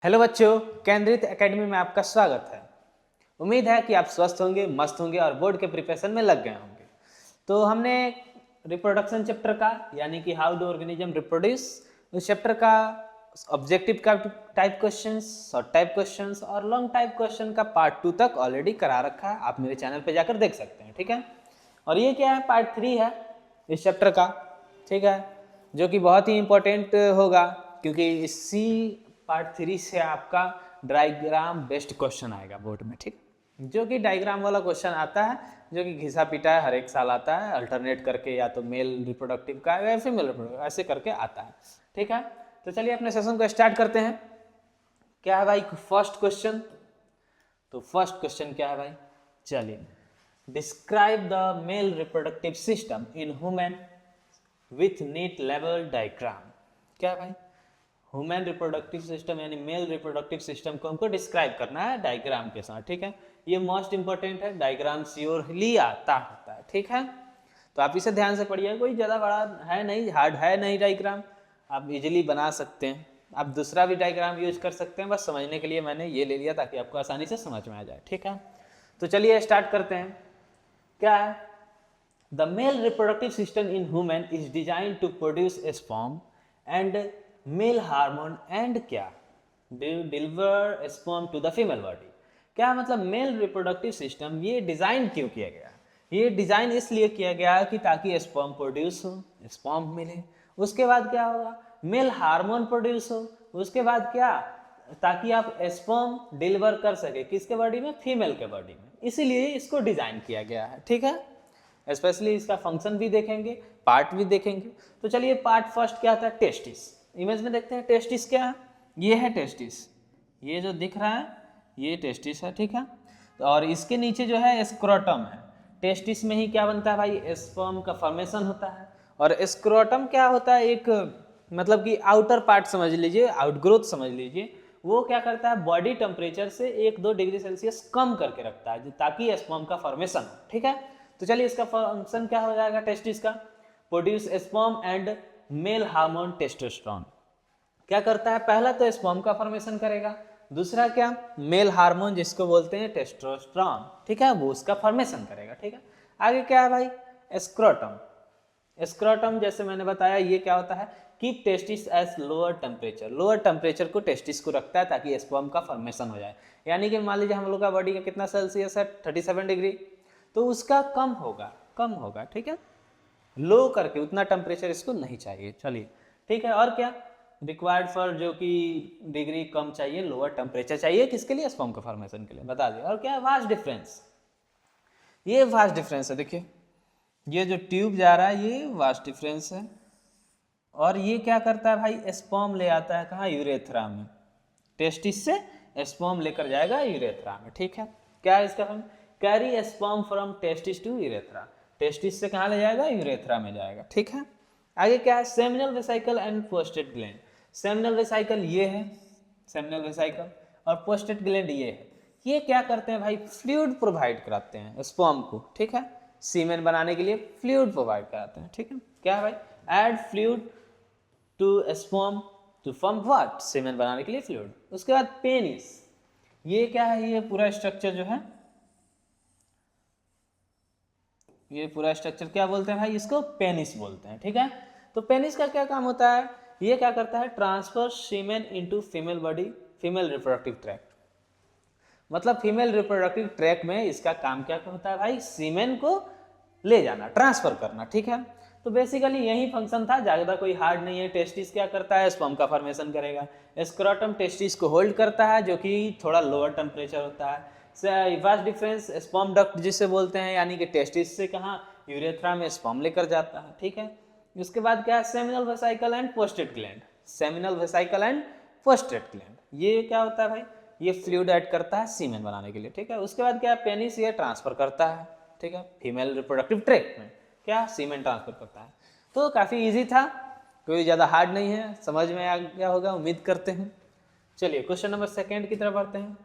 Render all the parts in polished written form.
Hello बच्चों, केंद्रित academy में आपका स्वागत है। उम्मीद है कि आप स्वस्थ होंगे, मस्त होंगे और बोर्ड के प्रिपरेशन में लग गए होंगे। तो हमने रिप्रोडक्शन चैप्टर का यानी कि हाउ डू ऑर्गेनिज्म रिप्रोड्यूस, उस चैप्टर का ऑब्जेक्टिव का type questions, short type questions और लॉन्ग टाइप क्वेश्चन का पार्ट 2 तक ऑलरेडी करा रखा है। आप मेरे चैनल पर जाकर देख सकते हैं, ठीक है। और ये क्या है, पार्ट 3 है इस चैप्टर का, ठीक है, जो कि बहुत ही इंपॉर्टेंट होगा क्योंकि इसी पार्ट 3 से आपका डायग्राम बेस्ड क्वेश्चन आएगा बोर्ड में, ठीक। जो कि डायग्राम वाला क्वेश्चन आता है, जो कि घिसा पिटा है, हर एक साल आता है अल्टरनेट करके, या तो मेल रिप्रोडक्टिव का या फीमेल रिप्रोडक्टिव, ऐसे करके आता है, ठीक है। तो चलिए अपने सेशन को स्टार्ट करते हैं। क्या है भाई फर्स्ट क्वेश्चन? तो फर्स्ट क्वेश्चन क्या है भाई, चलिए, describe the male reproductive system in human with neat लेवल डायग्राम। क्या भाई, ह्यूमन रिप्रोडक्टिव सिस्टम यानी मेल रिप्रोडक्टिव सिस्टम को हमको डिस्क्राइब करना है डायग्राम के साथ, ठीक है। ये मोस्ट इंपॉर्टेंट है, डायग्राम श्योरली आता होता है, ठीक है। तो आप इसे ध्यान से पढ़िए, कोई ज़्यादा बड़ा है नहीं, हार्ड है नहीं डायग्राम, आप इजीली बना सकते हैं। आप दूसरा भी डायग्राम यूज कर सकते हैं, बस समझने के लिए मैंने ये ले लिया ताकि आपको आसानी से समझ में आ जाए, ठीक है। तो चलिए स्टार्ट करते हैं। क्या है, the male reproductive system in human is design to produce a sperm and male hormone and क्या deliver sperm to the female body. क्या मतलब मेल रिप्रोडक्टिव सिस्टम ये डिजाइन क्यों किया गया? ये डिजाइन इसलिए किया गया कि ताकि स्पर्म प्रोड्यूस हो, स्पर्म मिले, उसके बाद क्या होगा, मेल हार्मोन प्रोड्यूस हो, उसके बाद क्या, ताकि आप स्पर्म डिलीवर कर सके किसके बॉडी में, फीमेल के बॉडी में। इसीलिए इसको डिजाइन किया गया है, ठीक है। स्पेशली इसका फंक्शन भी देखेंगे, पार्ट भी देखेंगे। तो चलिए पार्ट फर्स्ट क्या था, टेस्टिस। इमेज में देखते हैं टेस्टिस क्या है, ये है टेस्टिस, ये जो दिख रहा है ये टेस्टिस है, ठीक है। और इसके नीचे जो है स्क्रोटम है। टेस्टिस में ही क्या बनता है भाई, स्पर्म का फॉर्मेशन होता है। और स्क्रोटम क्या होता है, एक मतलब कि आउटर पार्ट समझ लीजिए, आउटग्रोथ समझ लीजिए। वो क्या करता है, बॉडी टेम्परेचर से 1-2 डिग्री सेल्सियस कम करके रखता है ताकि स्पर्म का फॉर्मेशन हो, ठीक है। तो चलिए इसका फंक्शन क्या हो जाएगा टेस्टिस का, produce sperm and male hormone testosterone. क्या करता है, पहला तो स्पर्म का फॉर्मेशन करेगा, दूसरा क्या, मेल हार्मोन जिसको बोलते हैं टेस्टोस्टेरोन, ठीक है, वो उसका फॉर्मेशन करेगा, ठीक है। आगे क्या है भाई, स्क्रोटम। स्क्रोटम जैसे मैंने बताया ये क्या होता है, keep testis as lower temperature, lower temperature को टेस्टिस को रखता है ताकि स्पर्म का फॉर्मेशन हो जाए। यानी कि मान लीजिए हम लोग का बॉडी का कितना सेल्सियस है, 37 डिग्री, तो उसका कम होगा, ठीक है, लो करके, उतना टेम्परेचर इसको नहीं चाहिए। चलिए ठीक है, और क्या रिक्वायर्ड फॉर, जो कि डिग्री कम चाहिए, लोअर टेम्परेचर चाहिए किसके लिए, स्पर्म का फॉर्मेशन के लिए, बता दिया। और क्या है, वास्ट डिफरेंस, ये वास्ट डिफरेंस है, देखिए ये जो ट्यूब जा रहा है ये वास्ट डिफरेंस है। और ये क्या करता है भाई, स्पर्म ले आता है कहाँ, यूरेथ्रा में, टेस्टिस से स्पर्म लेकर जाएगा यूरेथ्रा में, ठीक है। क्या है इसका function, carry sperm from testis to urethra, testis से कहाँ ले जाएगा, यूरेथ्रा में जाएगा, ठीक है। आगे क्या है, seminal vesicle and prostate gland. Seminal vesicle ये है, सेमिनल वेसिकल, और प्रोस्टेट ग्लैंड ये है। ये क्या करते हैं भाई, फ्लूइड प्रोवाइड कराते हैं स्पर्म को, ठीक है, सीमेन बनाने के लिए फ्लूइड प्रोवाइड कराते हैं, ठीक है। क्या है भाई, add fluid to sperm to form what, semen बनाने के लिए फ्लूइड। उसके बाद पेनिस, ये क्या है, ये पूरा स्ट्रक्चर जो है, ये पूरा स्ट्रक्चर क्या बोलते हैं भाई, इसको पेनिस बोलते हैं, ठीक है। तो पेनिस का क्या काम होता है, ये क्या करता है, transfer semen into female body, female reproductive tract. मतलब फीमेल रिप्रोडक्टिव ट्रैक में इसका काम क्या होता है भाई, सीमेन को ले जाना, ट्रांसफर करना, ठीक है। तो बेसिकली यही फंक्शन था, ज़्यादा कोई हार्ड नहीं है। टेस्टिस क्या करता है, स्पर्म का फॉर्मेशन करेगा, स्क्रोटम टेस्टिस को होल्ड करता है जो कि थोड़ा लोअर टेम्परेचर होता है। वास्ट डिफरेंस, स्पर्म डक्ट जिसे बोलते हैं, यानी कि टेस्टिस से कहाँ, यूरेथ्रा में स्पर्म लेकर जाता है, ठीक है। उसके बाद क्या है, seminal vesicle and prostate gland, seminal vesicle and prostate gland, ये क्या होता है भाई, ये फ्लूइड ऐड करता है सीमेन बनाने के लिए, ठीक है। उसके बाद क्या है, पेनिस ये ट्रांसफर करता है, ठीक है, फीमेल रिप्रोडक्टिव ट्रैक्ट में क्या, सीमेन ट्रांसफर करता है। तो काफ़ी इजी था, कोई ज़्यादा हार्ड नहीं है, समझ में आ गया होगा उम्मीद करते हैं। चलिए क्वेश्चन नंबर सेकेंड की तरफ बढ़ते हैं।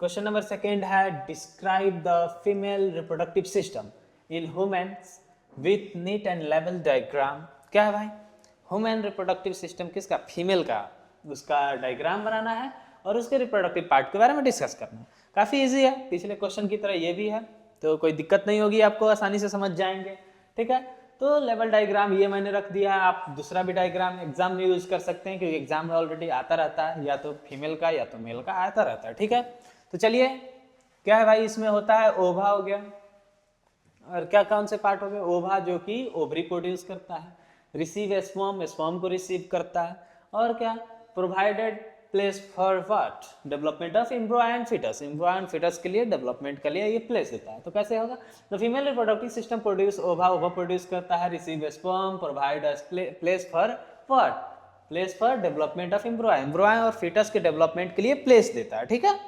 क्वेश्चन नंबर सेकेंड है, describe the female reproductive system in humans with neat and level diagram. क्या है भाई, ह्यूमन रिप्रोडक्टिव सिस्टम किसका, फीमेल का, उसका डायग्राम बनाना है और उसके रिप्रोडक्टिव पार्ट के बारे में डिस्कस करना है। काफ़ी इजी है, पिछले क्वेश्चन की तरह ये भी है, तो कोई दिक्कत नहीं होगी, आपको आसानी से समझ जाएंगे। ठीक है, तो लेवल डायग्राम ये मैंने रख दिया है। आप दूसरा भी डायग्राम एग्जाम में यूज कर सकते हैं, क्योंकि एग्जाम में ऑलरेडी आता रहता है, या तो फीमेल का या तो मेल का आता रहता है। ठीक है, तो चलिए क्या है भाई, इसमें होता है ओवा हो गया, और क्या कौन से पार्ट हो गए, ओवा जो कि ओवरी प्रोड्यूस करता है, रिसीव स्पर्म, स्पर्म को रिसीव करता है, और क्या provided place for what, development of embryo and foetus, embryo and foetus के लिए डेवलपमेंट के लिए ये प्लेस देता है। तो कैसे होगा, तो फीमेल रिप्रोडक्टिव सिस्टम प्रोड्यूस ओवा, ओवा प्रोड्यूस करता है, receive sperm, provide place for what, place for development of embryo, embryo और फिटस के डेवलपमेंट के लिए प्लेस देता है। ठीक है,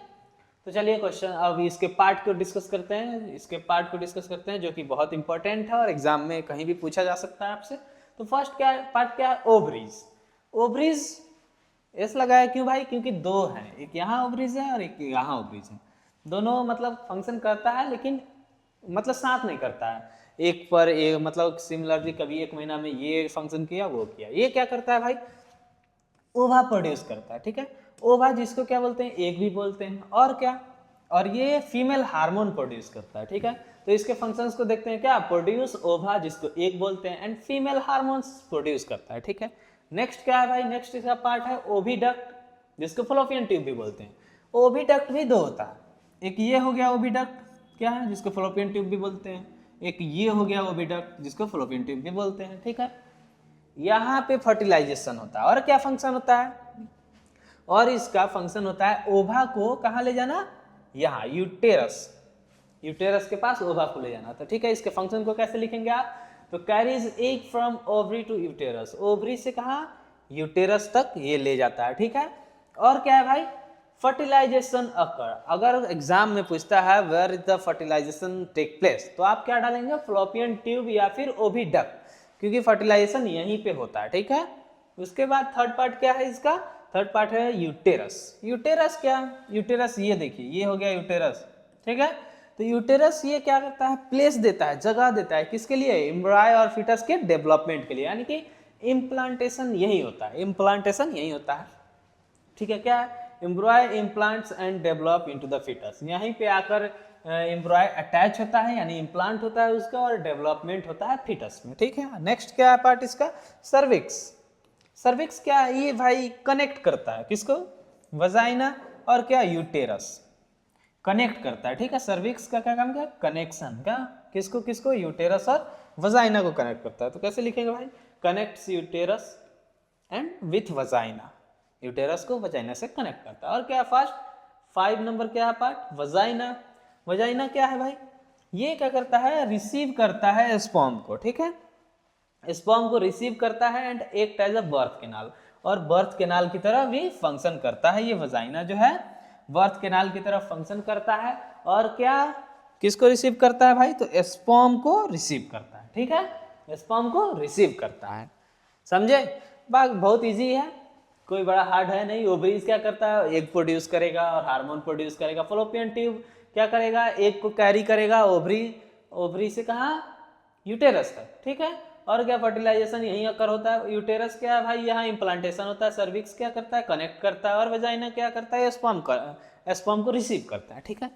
तो चलिए क्वेश्चन अब इसके पार्ट को डिस्कस करते हैं, इसके पार्ट को डिस्कस करते हैं जो कि बहुत इंपॉर्टेंट है और एग्जाम में कहीं भी पूछा जा सकता है आपसे। तो फर्स्ट क्या पार्ट क्या है, ओवरीज। ओवरीज एस लगाया क्यों भाई, क्योंकि दो हैं, एक यहाँ ओवरीज है और एक यहाँ ओवरीज है, दोनों मतलब फंक्शन करता है लेकिन मतलब साथ नहीं करता है, एक पर एक मतलब सिमिलरली कभी एक महीना में ये फंक्शन किया वो किया। ये क्या करता है भाई, ओवा प्रोड्यूस करता है। ठीक है, ओवा जिसको क्या बोलते हैं, एग भी बोलते हैं, और क्या, और ये फीमेल हार्मोन प्रोड्यूस करता है। ठीक है, तो इसके फंक्शंस को देखते हैं, क्या प्रोड्यूस ओवा जिसको एग बोलते हैं एंड फीमेल हार्मोन्स प्रोड्यूस करता है। ठीक है, नेक्स्ट क्या है भाई, नेक्स्ट इसका पार्ट है ओविडक्ट, जिसको फलोपियन ट्यूब भी बोलते हैं। ओविडक्ट भी दो होता है, एक ये हो गया ओविडक्ट क्या है जिसको फलोपियन ट्यूब भी बोलते हैं, एक ये हो गया ओविडक्ट जिसको फलोपियन ट्यूब भी बोलते हैं। ठीक है, यहाँ पे फर्टिलाइजेशन होता है और क्या फंक्शन होता है, और इसका फंक्शन होता है ओवा को कहाँ ले जाना, यहाँ यूटेरस, यूटेरस के पास ओवा को ले जाना। तो ठीक है, इसके फंक्शन को कैसे लिखेंगे आप, तो carries egg from ovary to uterus, ovary से कहाँ यूटेरस तक ये ले जाता है। ठीक है, और क्या है भाई, फर्टिलाइजेशन अकर, अगर एग्जाम में पूछता है where is the fertilisation take place, तो आप क्या डालेंगे, फ्लोपियन ट्यूब या फिर ओविडक्ट, क्योंकि फर्टिलाइजेशन यहीं पे होता है। ठीक है, उसके बाद थर्ड पार्ट क्या है इसका, थर्ड पार्ट है यूटेरस। यूटेरस क्या, यूटेरस ये देखिए ये हो गया यूटेरस। ठीक है, तो यूटेरस ये क्या करता है, प्लेस देता है, जगह देता है, किसके लिए, एम्ब्रायो और फिटस के डेवलपमेंट के लिए, यानी कि इम्प्लांटेशन यही होता है, इम्प्लांटेशन यही होता है। ठीक है, क्या है, embryo implants and develop into the foetus, यहीं पे आकर एम्ब्रायो अटैच होता है यानी इम्प्लांट होता है उसका, और डेवलपमेंट होता है फिटस में। ठीक है, नेक्स्ट क्या है पार्ट इसका, सर्विक्स। सर्विक्स क्या है, ये भाई कनेक्ट करता है किसको, वजाइना और क्या यूटेरस, कनेक्ट करता है। ठीक है, सर्विक्स का क्या काम, क्या कनेक्शन, क्या किसको किसको, यूटेरस और वजाइना को कनेक्ट करता है। तो कैसे लिखेंगे भाई, connects uterus and with vagina, uterus को वजाइना से कनेक्ट करता है। और क्या फर्स्ट 5 नंबर क्या है पार्ट, वजाइना। वजाइना क्या है भाई, ये क्या करता है, रिसीव करता है स्पर्म को। ठीक है, स्पर्म को रिसीव करता है एंड एक एज अ बर्थ कैनाल, और बर्थ कैनाल की तरह भी फंक्शन करता है। ये वजाइना जो है बर्थ कैनाल की तरह फंक्शन करता है, और क्या किसको रिसीव करता है भाई, तो स्पर्म को रिसीव करता है। ठीक है, स्पर्म को रिसीव करता है, समझे, बात बहुत इजी है, कोई बड़ा हार्ड है नहीं। ओवरीज क्या करता है, एग प्रोड्यूस करेगा और हार्मोन प्रोड्यूस करेगा। फलोपियन ट्यूब क्या करेगा, एग को कैरी करेगा ओवरी, ओवरी से कहाँ यूटेरस तक। ठीक है, और क्या फर्टिलाइजेशन यहीं अकर होता है। यूटेरस क्या है भाई, यहाँ इम्प्लांटेशन होता है। सर्विक्स क्या करता है, कनेक्ट करता है, और वजाइना क्या करता है, स्पर्म को रिसीव करता है। ठीक है,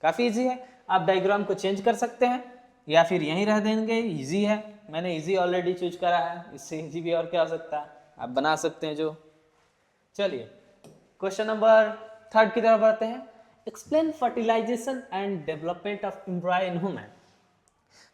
काफ़ी इजी है, आप डायग्राम को चेंज कर सकते हैं या फिर यहीं रह देंगे, इजी है, मैंने इजी ऑलरेडी चूज करा है, इससे इजी भी और क्या हो सकता है, आप बना सकते हैं जो। चलिए क्वेश्चन नंबर 3 की तरफ बढ़ते हैं। Explain fertilisation and development of embryo in human.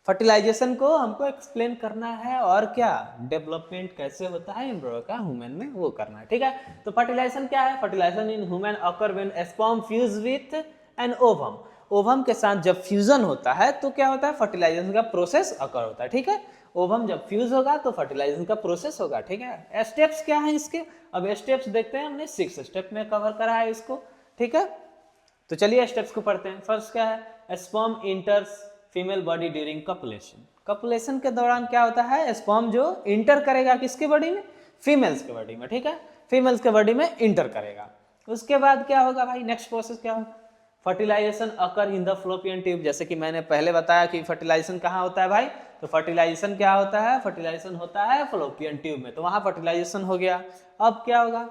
Fertilisation को हमको एक्सप्लेन करना है, और क्या डेवलपमेंट कैसे होता है एम्ब्रायो का ह्यूमन में वो करना है। ठीक है, तो फर्टिलाइजेशन क्या है, fertilisation in human occur when sperm fuse with an ovum, ovum के साथ जब फ्यूजन होता है तो क्या होता है, फर्टिलाइजेशन का प्रोसेस अकर होता है। ठीक है, ओवम जब फ्यूज होगा तो फर्टिलाइजेशन का प्रोसेस होगा। ठीक है, स्टेप्स क्या है इसके, अब स्टेप्स देखते हैं, हमने 6 स्टेप में कवर करा है इसको। ठीक है, तो चलिए स्टेप्स को पढ़ते हैं। फर्स्ट क्या है, sperm enters female body during copulation. Copulation के दौरान क्या होता है, स्पर्म जो इंटर करेगा किसके बॉडी में, फीमेल्स के बॉडी में। ठीक है, फीमेल्स के बॉडी में इंटर करेगा। उसके बाद क्या होगा भाई, नेक्स्ट प्रोसेस क्या होगा, fertilisation occur in the fallopian tube. जैसे कि मैंने पहले बताया कि फर्टिलाइजेशन कहाँ होता है भाई, तो फर्टिलाइजेशन क्या होता है, फर्टिलाइजेशन होता है फ्लोपियन ट्यूब में, तो वहाँ फर्टिलाइजेशन हो गया। अब क्या होगा,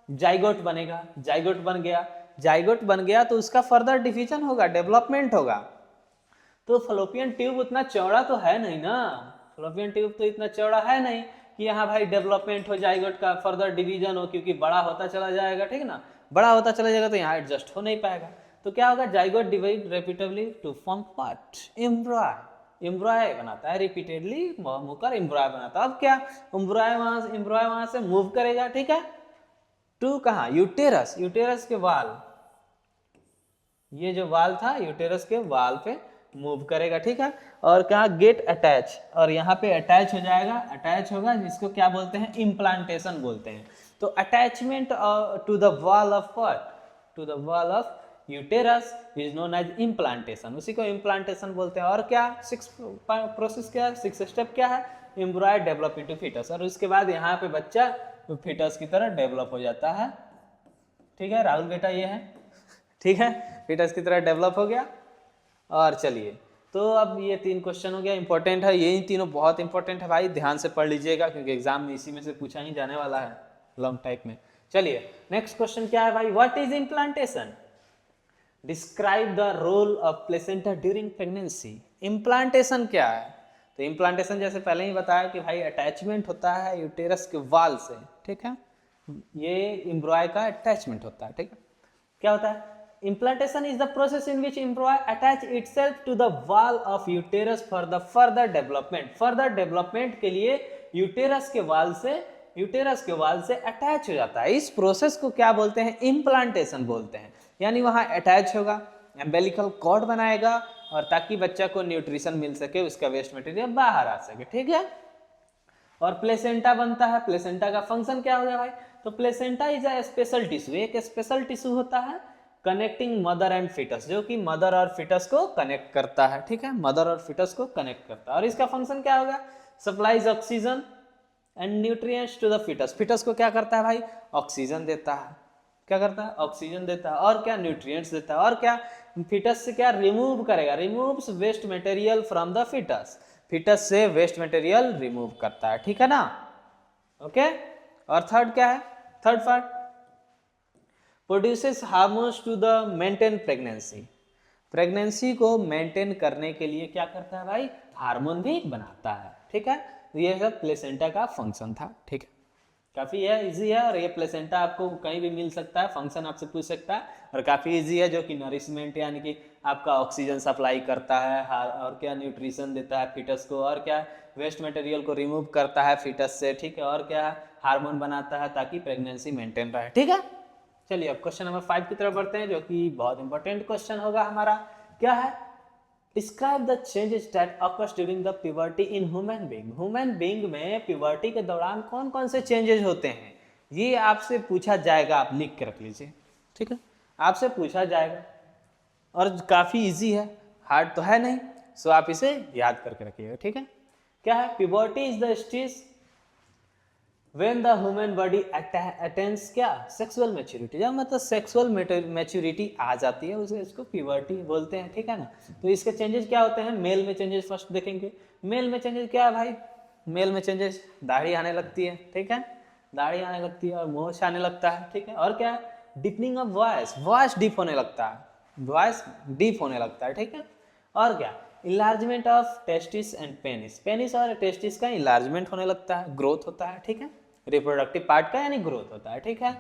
जाइगोट बनेगा, जाइगोट बन गया, जाइगोट बन गया तो उसका फर्दर डिवीजन होगा, डेवलपमेंट होगा। तो फलोपियन ट्यूब उतना चौड़ा तो है नहीं ना, फलोपियन ट्यूब तो इतना चौड़ा है नहीं कि यहाँ भाई डेवलपमेंट हो, जाइगोट का फर्दर डिवीजन हो, क्योंकि बड़ा होता चला जाएगा, ठीक है ना, बड़ा होता चला जाएगा तो यहाँ एडजस्ट हो नहीं पाएगा। तो क्या होगा, zygote divide repeatedly to form part embryo, embryo बनाता है रिपीटेडली, मुकर एम्ब्रॉय बनाता है। अब क्या, एम्ब्रॉय वहां से मूव करेगा, ठीक है, टू कहाँ, यूटेरस, यूटेरस के वाल, ये जो वाल था यूटेरस के वाल पे मूव करेगा, ठीक है, और कहा गेट अटैच, और यहाँ पे अटैच हो जाएगा, अटैच होगा, जिसको क्या बोलते हैं, इम्प्लांटेशन बोलते हैं। तो attachment to the wall of what, to the wall of uterus is known as implantation, उसी को इम्प्लांटेशन बोलते हैं। और क्या सिक्स प्रोसेस क्या है, सिक्स स्टेप क्या है, एम्ब्रॉय डेवलप इनटू फीटस, और उसके बाद यहाँ पे बच्चा फीटस की तरह डेवलप हो जाता है, ठीक है राहुल बेटा, ये है, ठीक है, फीटस की तरह डेवलप हो गया। और चलिए, तो अब ये 3 क्वेश्चन हो गया, इंपॉर्टेंट है, यही तीनों बहुत इंपॉर्टेंट है भाई, ध्यान से पढ़ लीजिएगा क्योंकि एग्जाम में इसी में से पूछा ही जाने वाला है लॉन्ग टाइप में। चलिए नेक्स्ट क्वेश्चन क्या है भाई, what is implantation, describe the role of placenta during pregnancy. Implantation क्या है, तो इम्प्लांटेशन जैसे पहले ही बताया कि भाई अटैचमेंट होता है यूटेरस के वाल से, ठीक है, ये एम्ब्रॉय का अटैचमेंट होता है, ठीक है। क्या होता है, implantation is the process in which embryo attach itself to the wall of uterus for the further development, further development के लिए यूटेरस के वाल से अटैच हो जाता है। इस प्रोसेस को क्या बोलते हैं, इम्प्लांटेशन बोलते हैं। यानी वहां अटैच होगा, एम्बेलिकल कॉर्ड बनाएगा, और ताकि बच्चा को न्यूट्रिशन मिल सके, उसका वेस्ट मटेरियल बाहर आ सके, ठीक है। और प्लेसेंटा बनता है, प्लेसेंटा का फंक्शन क्या हो गया भाई, तो placenta is a special tissue, एक स्पेशल टिश्यू होता है कनेक्टिंग मदर एंड फिटस, जो कि मदर और फिटस को कनेक्ट करता है, ठीक है, मदर और फिटस को कनेक्ट करता है। और इसका फंक्शन क्या होगा, supplies oxygen and nutrients to the foetus, foetus को क्या करता है भाई, ऑक्सीजन देता है, क्या करता है, ऑक्सीजन देता है, और क्या, न्यूट्रिएंट्स देता है, और क्या, फिटस से क्या रिमूव करेगा, removes waste material from the foetus, foetus से वेस्ट मटेरियल रिमूव करता है, ठीक है ना, ओके। और थर्ड क्या है, third part, produces hormones to the maintain pregnancy, pregnancy को मेंटेन करने के लिए क्या करता है भाई, हार्मोन भी बनाता है, ठीक है। तो ये सब प्लेसेंटा का फंक्शन था, ठीक है, काफी है, इजी है, और ये प्लेसेंटा आपको कहीं भी मिल सकता है, फंक्शन आपसे पूछ सकता है, और काफी इजी है, जो कि नरिशमेंट यानी कि आपका ऑक्सीजन सप्लाई करता है, और क्या न्यूट्रिशन देता है फिटस को, और क्या वेस्ट मटेरियल को रिमूव करता है फिटस से, ठीक है, और क्या हार्मोन बनाता है ताकि प्रेगनेंसी मेंटेन रहे, ठीक है। चलिए अब क्वेश्चन नंबर 5 की तरफ बढ़ते हैं, जो कि बहुत इंपॉर्टेंट क्वेश्चन होगा हमारा, क्या है, describe the changes that occurs during the puberty in human being, human being में प्यूबर्टी के दौरान कौन कौन से चेंजेस होते हैं, ये आपसे पूछा जाएगा, आप लिख के रख लीजिए, ठीक है, आपसे पूछा जाएगा, और काफी इजी है, हार्ड तो है नहीं, सो आप इसे याद करके रखिएगा, ठीक है। क्या है, puberty is the stage when the human body attains क्या, सेक्सुअल मैच्योरिटी, जब मतलब सेक्सुअल मैच्योरिटी आ जाती है उसे, इसको प्यूबर्टी बोलते हैं, ठीक है ना। तो इसके चेंजेस क्या होते हैं, मेल में चेंजेस फर्स्ट देखेंगे, मेल में चेंजेस क्या है भाई, मेल में चेंजेस दाढ़ी आने लगती है, ठीक है, दाढ़ी आने लगती है, और मोछ आने लगता है, ठीक है, और क्या है, deepening of voice, voice deep होने लगता है, वॉइस डीप होने लगता है, ठीक है, और क्या, enlargement of testis and penis, penis और टेस्टिस का इलार्जमेंट होने लगता है, ग्रोथ होता है, ठीक है, रिप्रोडक्टिव पार्ट का यानी ग्रोथ होता है, ठीक है।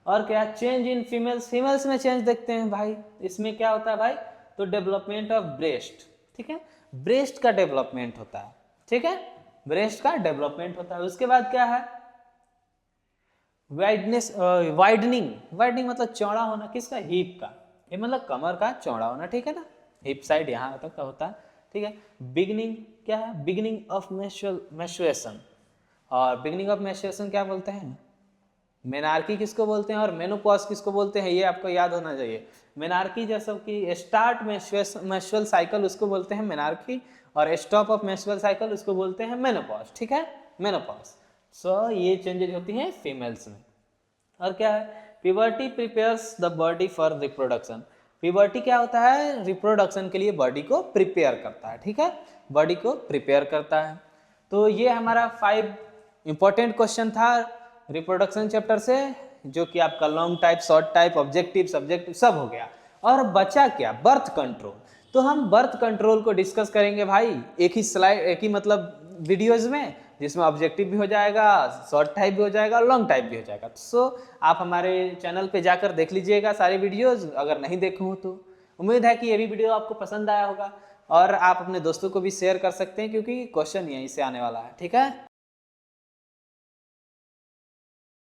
और क्या, चेंज इन फीमेल्स, फीमेल्स में चेंज देखते हैं भाई, इसमें क्या होता है भाई, तो डेवलपमेंट ऑफ ब्रेस्ट, ठीक है, ब्रेस्ट का डेवलपमेंट होता है, ठीक है, ब्रेस्ट का डेवलपमेंट होता है। उसके बाद क्या है, वाइडनेस, वाइडनिंग, वाइडनिंग मतलब चौड़ा होना, किसका, हिप का, ये मतलब कमर का चौड़ा होना, ठीक है ना, हिप साइड यहाँ तक का होता है, ठीक है। बिगनिंग क्या है, बिगनिंग ऑफ मेंस्ट्रुएशन, और बिगनिंग ऑफ मेंस्ट्रुएशन क्या बोलते हैं, मेनार्की किसको बोलते हैं, और मेनोपॉज किसको बोलते हैं, ये आपको याद होना चाहिए। मेनार्की जैसा कि स्टार्ट मेंस्ट्रुअल साइकिल उसको बोलते हैं मेनार्की, और स्टॉप ऑफ मेंस्ट्रुअल साइकिल उसको बोलते हैं मेनोपॉज, ठीक है, मेनोपॉज। सो ये चेंजेस होती हैं फीमेल्स में। और क्या है, puberty prepares the body for reproduction, puberty क्या होता है, रिप्रोडक्शन के लिए बॉडी को प्रिपेयर करता है, ठीक है, बॉडी को प्रिपेयर करता है। तो ये हमारा 5 इंपॉर्टेंट क्वेश्चन था रिप्रोडक्शन चैप्टर से, जो कि आपका long type, short type, objective, subjective सब हो गया। और बचा क्या, बर्थ कंट्रोल। तो हम बर्थ कंट्रोल को डिस्कस करेंगे भाई एक ही स्लाइड, एक ही मतलब वीडियोज में, जिसमें ऑब्जेक्टिव भी हो जाएगा, शॉर्ट टाइप भी हो जाएगा, लॉन्ग टाइप भी हो जाएगा। सो आप हमारे चैनल पे जाकर देख लीजिएगा सारे वीडियोज, अगर नहीं देखे हो तो। उम्मीद है कि ये भी वीडियो आपको पसंद आया होगा और आप अपने दोस्तों को भी शेयर कर सकते हैं, क्योंकि क्वेश्चन यहीं से आने वाला है। ठीक है।